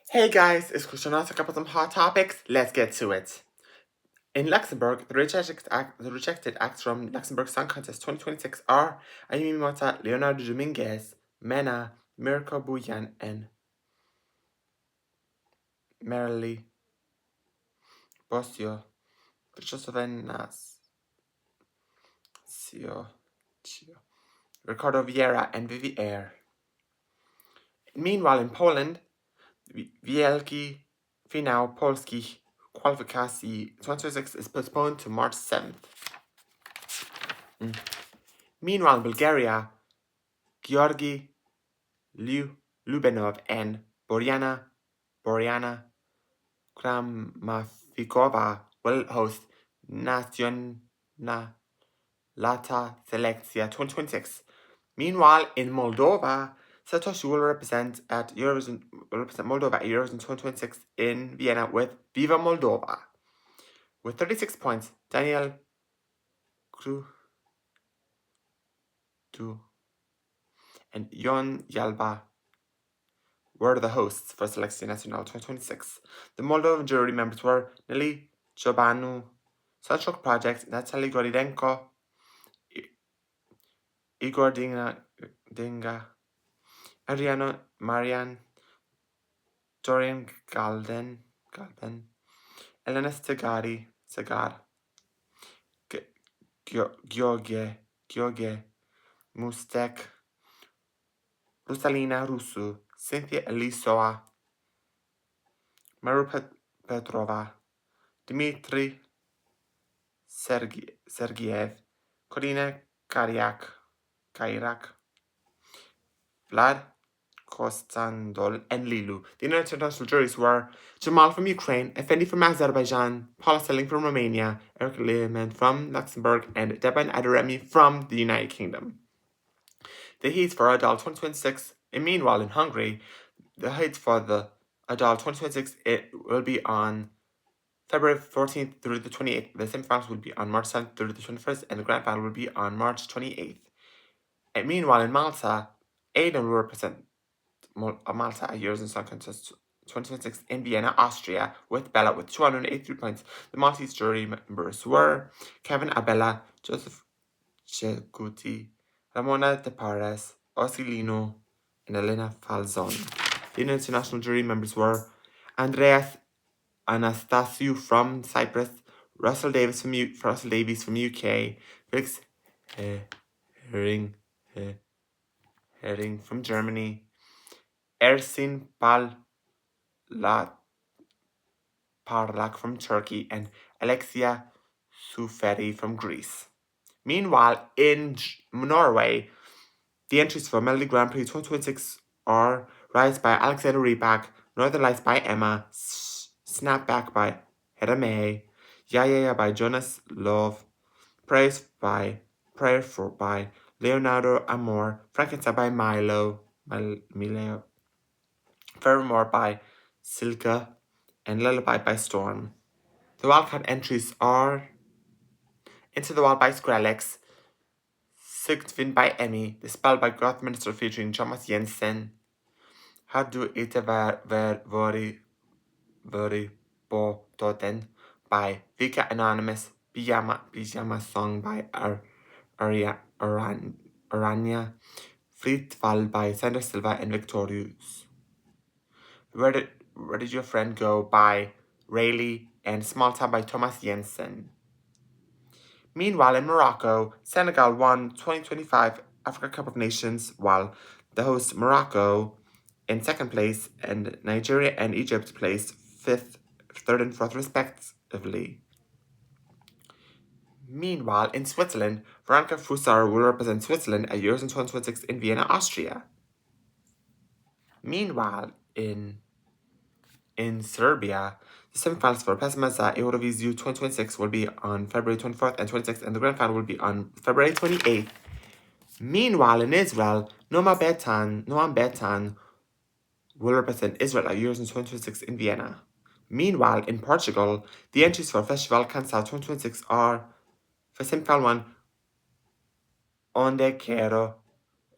Hey guys, it's Christian. I'll talk about some hot topics. Let's get to it. In Luxembourg, the rejected acts from Luxembourg Song Contest 2026 are Ayumi Mota, Leonardo Dominguez, Mena, Mirko Buyan, and Merely Bosio, Nas, Ricardo Vieira, and Vivier. Meanwhile, in Poland, Wielki, finał, polskich, kwalifikacji 2026 is postponed to March 7th. Meanwhile, in Bulgaria, Georgi Lubenov and Boriana Kramafikova will host Natsionalta Selektsiya 2026. Meanwhile, in Moldova, Satoshi will represent Moldova at Eurovision 2026 in Vienna with Viva Moldova. With 36 points, Daniel Krudu and Jon Yalba were the hosts for Selecția Națională 2026. The Moldovan jury members were Nelly Ciobanu, Sunshok Project, Natalie Goridenko, Igor Dinga, Adriano Marian, Dorian Galben, Elena Segar, Gheorghe Mustek, Rusalina Rusu, Cynthia Elisoa, Maru Petrova, Dmitry Sergiev, Corina Kairak, Vlad Kostandol, and Lilu. The international juries were Jamal from Ukraine, Effendi from Azerbaijan, Paula Selling from Romania, Eric Lehman from Luxembourg, and Deban Adaremi from the United Kingdom. The heats for Adult 2026. And meanwhile, in Hungary, the heats for the Adult 2026 will be on February 14th through the 28th. The semifinals will be on March 7th through the 21st, and the grand final will be on March 28th. And meanwhile, in Malta, Aidan will represent Malta at Eurovision Song Contest 2026 in Vienna, Austria, with Bella with 283 points. The Maltese jury members were Kevin Abella, Joseph Ceguti, Ramona De Pares, Osilino, and Elena Falzon. The international jury members were Andreas Anastasiou from Cyprus, Russell Davies from UK, Felix Herring from Germany, Ersin Parlak from Turkey, and Alexia Souferi from Greece. Meanwhile, in Norway, the entries for Melodi Grand Prix 2026 are Rise by Alexander Rybak, Northern Lights by Emma, Snapback by Hedda May, Ya by Jonas Love, Prayer by Leonardo Amor, Frankenstein by Milo, Fermor by Silke, and Lullaby by Storm. The wildcard entries are Into the Wild by Skrillex, Sigtvin by Emmy, The Spell by Gothminister featuring Thomas Jensen, How Do It Very Bo Toten by Vika Anonymous, Pyjama Song by Aranya, Fritt Fall by Sandra Silva and Victorious, Where Did Your Friend Go by Rayleigh, and Small Town by Thomas Jensen. Meanwhile, in Morocco, Senegal won 2025 Africa Cup of Nations, while the host Morocco in second place, and Nigeria and Egypt placed fifth, third, and fourth respectively. Meanwhile, in Switzerland, Veronica Fusar will represent Switzerland at Eurovision 2026 in Vienna, Austria. Meanwhile, in Serbia, the semifinals for Pesma Euroviziju 2026 will be on February 24th and 26th, and the grand final will be on February 28th. Meanwhile, in Israel, Noam Betan will represent Israel at Eurovision 2026 in Vienna. Meanwhile, in Portugal, the entries for Festival Canção 2026 are, for semifinal 1, Onde Quero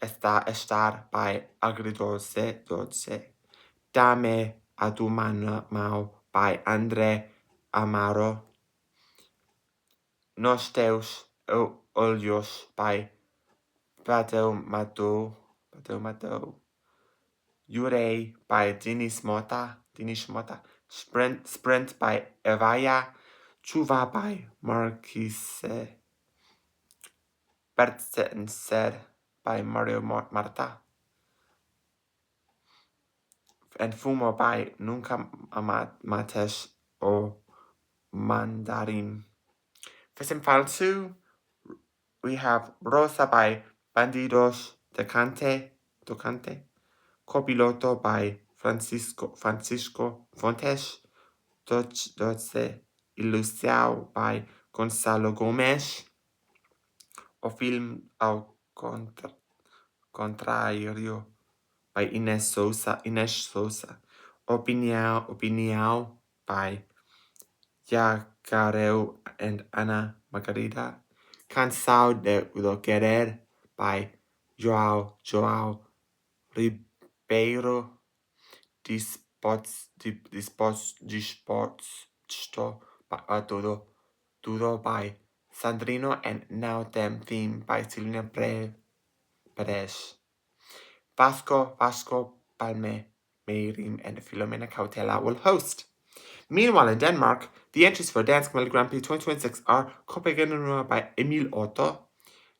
Estar by Agridoce Doce, Dame Adumanau by Andre Amaro. Nos Deus Olhos by Badeu Mado. Urei by Dinis Mota. Sprint by Evaya. Chuva by Marquise. Bertsenser by Mario Marta. And Fumo by Nunca Mates o Mandarin. For semifinal 2, we have Rosa by Bandidos de Cante. Copiloto by Francisco Fontes. Doce Ilusiao by Gonzalo Gomes. O Film ao Contrario by Inés Sousa. Opinião by Yacareu and Ana Margarida. Canção do Querer by João Ribeiro. Disposto by Tudo by Sandrino, and Now Them Theme by Silvia Perez. Vasco Palme Meirim and Filomena Cautela will host. Meanwhile, in Denmark, the entries for Dansk Melodi Grand Prix 2026 are Copenhagen by Emil Otto,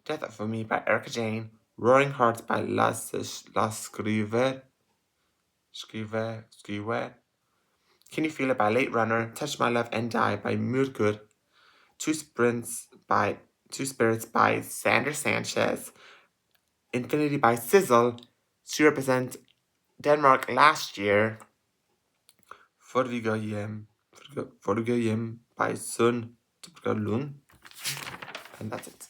Death for Me by Erica Jane, Roaring Hearts by Lasse Skriver, Can You Feel It by Late Runner, Touch My Love and Die by Murkur, Two Spirits by Sander Sanchez, Infinity by Sizzle. She represents Denmark last year. Forrige hjem by Sun Lund. And that's it.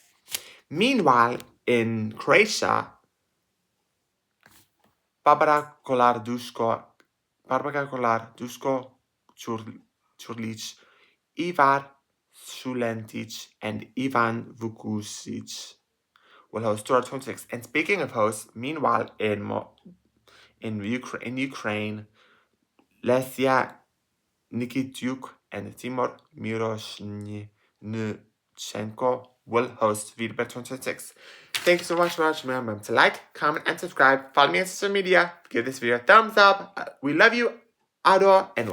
Meanwhile, in Croatia, Barbara Kolar Duško Čurlić, Ivar Šulentic, and Ivan Vukušić will host Tour 26. And speaking of hosts, meanwhile in Ukraine, Lesia Nikityuk and Timur Miroshnichenko will host Vidbir 2026. Thank you so much for watching. Remember to like, comment, and subscribe. Follow me on social media. Give this video a thumbs up. We love you, adore, and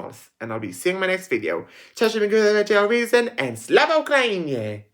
I'll be seeing my next video. Cześć, dziękuję za reason, and Slava Ukrainie!